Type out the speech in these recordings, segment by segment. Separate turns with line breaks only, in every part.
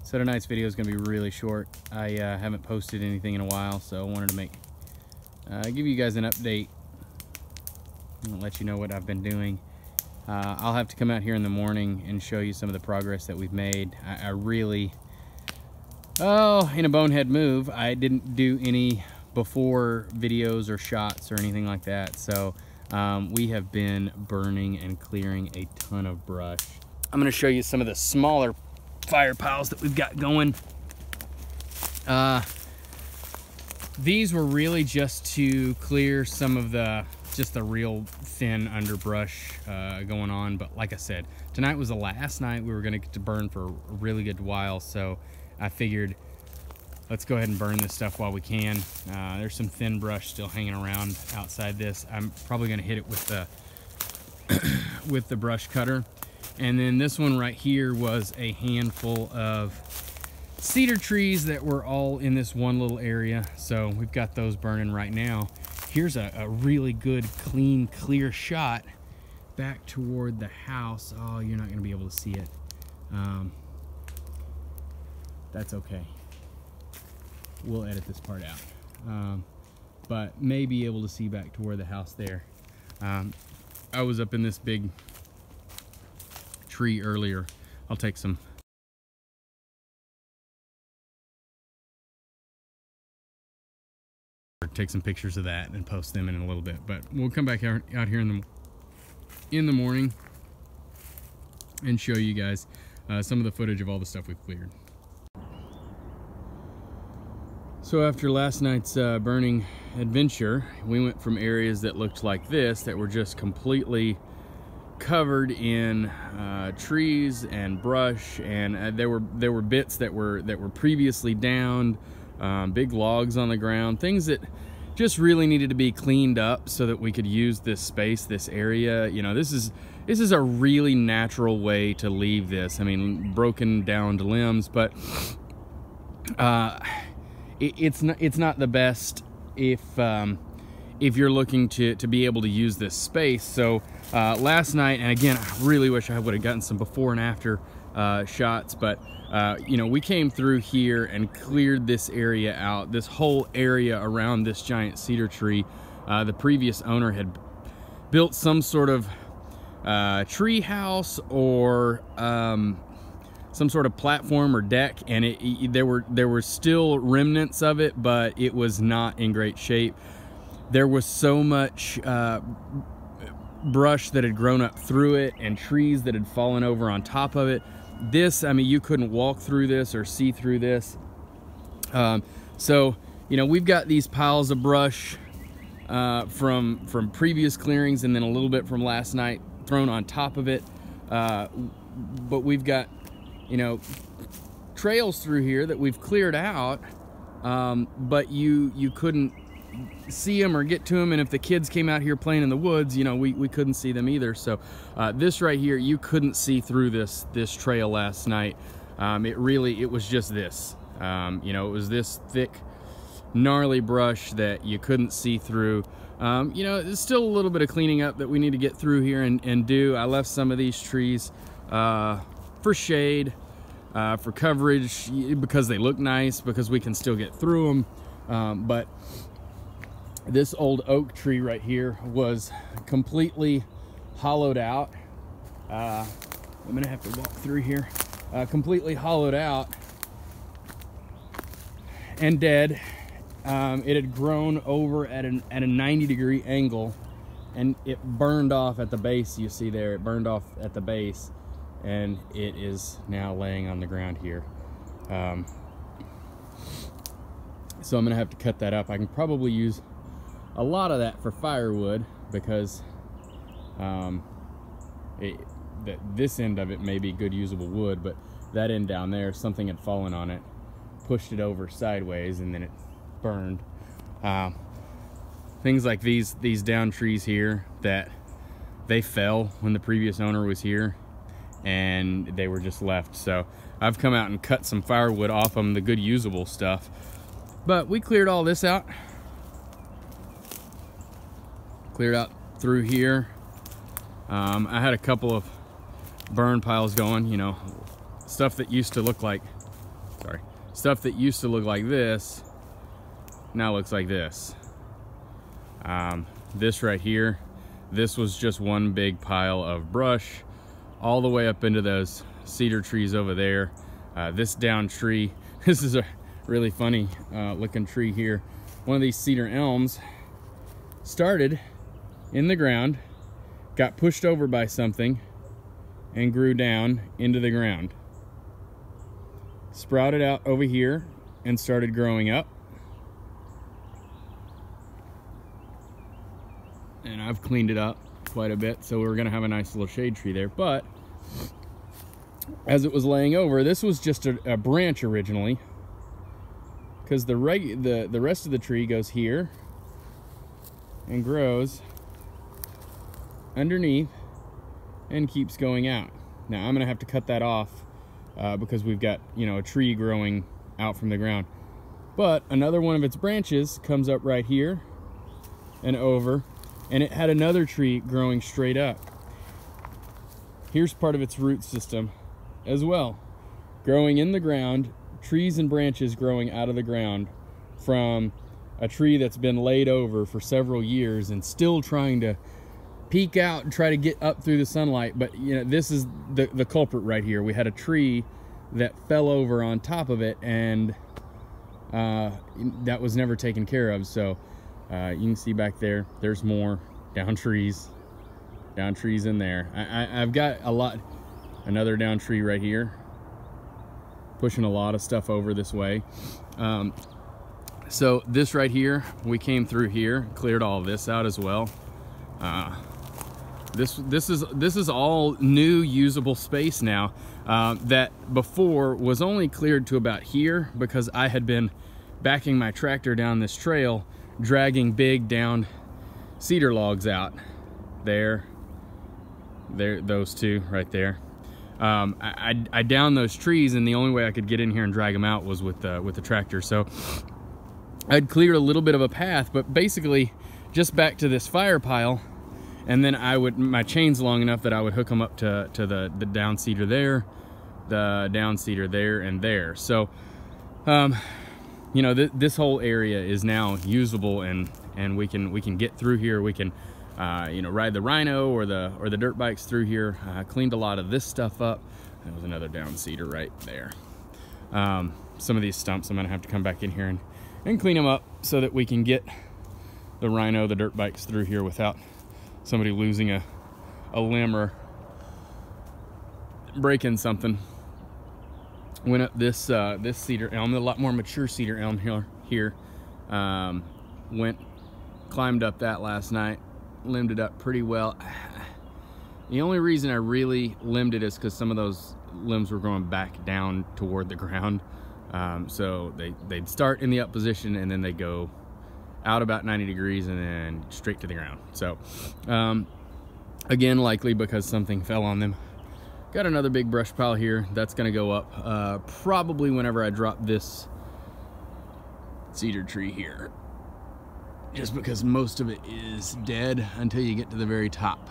So tonight's video is going to be really short. I haven't posted anything in a while, so I wanted to give you guys an update and let you know what I've been doing. I'll have to come out here in the morning and show you some of the progress that we've made. I really, in a bonehead move, I didn't do any before videos or shots or anything like that. So we have been burning and clearing a ton of brush. I'm going to show you some of the smaller fire piles that we've got going. These were really just to clear some of the real thin underbrush going on, but like I said, tonight was the last night we were going to get to burn for a really good while, so I figured let's go ahead and burn this stuff while we can. There's some thin brush still hanging around outside this. I'm probably going to hit it with the with the brush cutter. And then this one right here was a handful of cedar trees that were all in this one little area. So we've got those burning right now. Here's a really good, clean, clear shot back toward the house. Oh, you're not gonna be able to see it. That's okay. We'll edit this part out. But may be able to see back toward the house there. I was up in this big tree earlier. I'll take some pictures of that and post them in a little bit, but we'll come back out here in the morning and show you guys some of the footage of all the stuff we've cleared. So after last night's burning adventure, we went from areas that looked like this, that were just completely covered in trees and brush, and there were bits that were previously downed, big logs on the ground, things that just really needed to be cleaned up so that we could use this space, this area. You know, this is a really natural way to leave this. I mean, broken down limbs, but it's not the best if you're looking to be able to use this space. So last night, and again, I really wish I would have gotten some before and after shots, but you know, we came through here and cleared this area out, this whole area around this giant cedar tree. The previous owner had built some sort of tree house or some sort of platform or deck, and there were still remnants of it, but it was not in great shape. There was so much brush that had grown up through it and trees that had fallen over on top of it. This, I mean, you couldn't walk through this or see through this. So, you know, we've got these piles of brush from previous clearings, and then a little bit from last night thrown on top of it. But we've got, you know, trails through here that we've cleared out, but you couldn't see them or get to them, and if the kids came out here playing in the woods, you know, we couldn't see them either. So this right here, you couldn't see through this trail last night. It was just this, you know, it was this thick, gnarly brush that you couldn't see through. You know, there's still a little bit of cleaning up that we need to get through here and do. I left some of these trees for shade, for coverage, because they look nice, because we can still get through them. But this old oak tree right here was completely hollowed out. I'm gonna have to walk through here. Completely hollowed out and dead. It had grown over at a 90-degree angle, and it burned off at the base. You see there, it burned off at the base, and it is now laying on the ground here. So I'm gonna have to cut that up. I can probably use a lot of that for firewood, because this end of it may be good usable wood, but that end down there, something had fallen on it, pushed it over sideways, and then it burned. Things like these down trees here, that they fell when the previous owner was here, and they were just left. So I've come out and cut some firewood off them, the good usable stuff. But we cleared all this out. Cleared out through here. I had a couple of burn piles going, you know, stuff that used to look like sorry, stuff that used to look like this now looks like this. This right here, this was just one big pile of brush all the way up into those cedar trees over there. This down tree, this is a really funny looking tree here. One of these cedar elms started in the ground, got pushed over by something, and grew down into the ground. Sprouted out over here and started growing up. And I've cleaned it up quite a bit, so we're gonna have a nice little shade tree there. But as it was laying over, this was just a branch originally, because the rest of the tree goes here and grows underneath and keeps going out. Now I'm gonna have to cut that off because we've got, you know, a tree growing out from the ground. But another one of its branches comes up right here and over, and it had another tree growing straight up. Here's part of its root system as well, growing in the ground, trees and branches growing out of the ground from a tree that's been laid over for several years and still trying to peek out and try to get up through the sunlight. But you know, this is the culprit right here. We had a tree that fell over on top of it, and that was never taken care of. So you can see back there, there's more down trees in there. I've got another down tree right here, pushing a lot of stuff over this way. So this right here, we came through here, cleared all this out as well. This is all new usable space now, that before was only cleared to about here because I had been backing my tractor down this trail, dragging big down cedar logs out. There, those two right there. I downed those trees, and the only way I could get in here and drag them out was with the tractor. So I'd cleared a little bit of a path, but basically just back to this fire pile, and then my chain's long enough that I would hook them up to the down cedar there, the down cedar there, and there. So you know, this whole area is now usable, and we can get through here. We can you know, ride the Rhino or the dirt bikes through here. Cleaned a lot of this stuff up. There was another down cedar right there. Some of these stumps I'm gonna have to come back in here and clean them up so that we can get the Rhino, the dirt bikes through here without somebody losing a limb or breaking something. Went up this cedar elm, a lot more mature cedar elm here. Climbed up that last night, limbed it up pretty well. The only reason I really limbed it is because some of those limbs were going back down toward the ground. So they'd start in the up position, and then they go out about 90 degrees and then straight to the ground. So again, likely because something fell on them. Got another big brush pile here that's gonna go up probably whenever I drop this cedar tree here, just because most of it is dead until you get to the very top.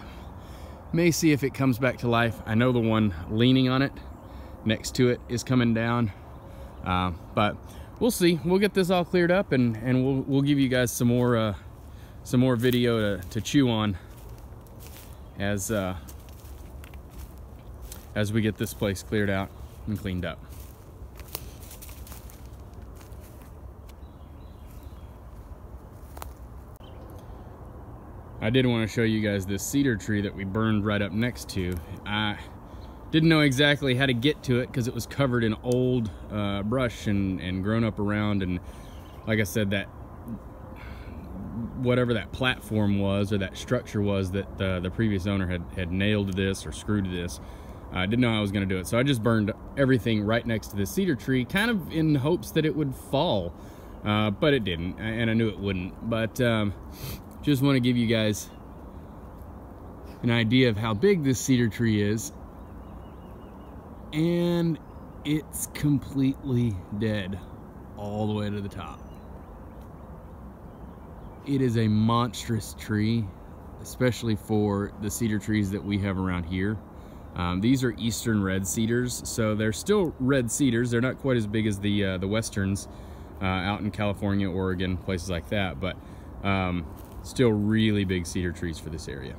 May see if it comes back to life. I know the one leaning on it next to it is coming down, but we'll see. We'll get this all cleared up, and we'll give you guys some more video to chew on as we get this place cleared out and cleaned up. I did want to show you guys this cedar tree that we burned right up next to. I didn't know exactly how to get to it because it was covered in old brush and grown up around, and like I said, that whatever that platform was or that structure was that the previous owner had nailed this or screwed to this, I didn't know how I was going to do it. So I just burned everything right next to the cedar tree, kind of in hopes that it would fall, but it didn't, and I knew it wouldn't. But just want to give you guys an idea of how big this cedar tree is, and it's completely dead all the way to the top. It is a monstrous tree, especially for the cedar trees that we have around here. These are eastern red cedars, so they're still red cedars. They're not quite as big as the westerns out in California, Oregon, places like that, but still really big cedar trees for this area.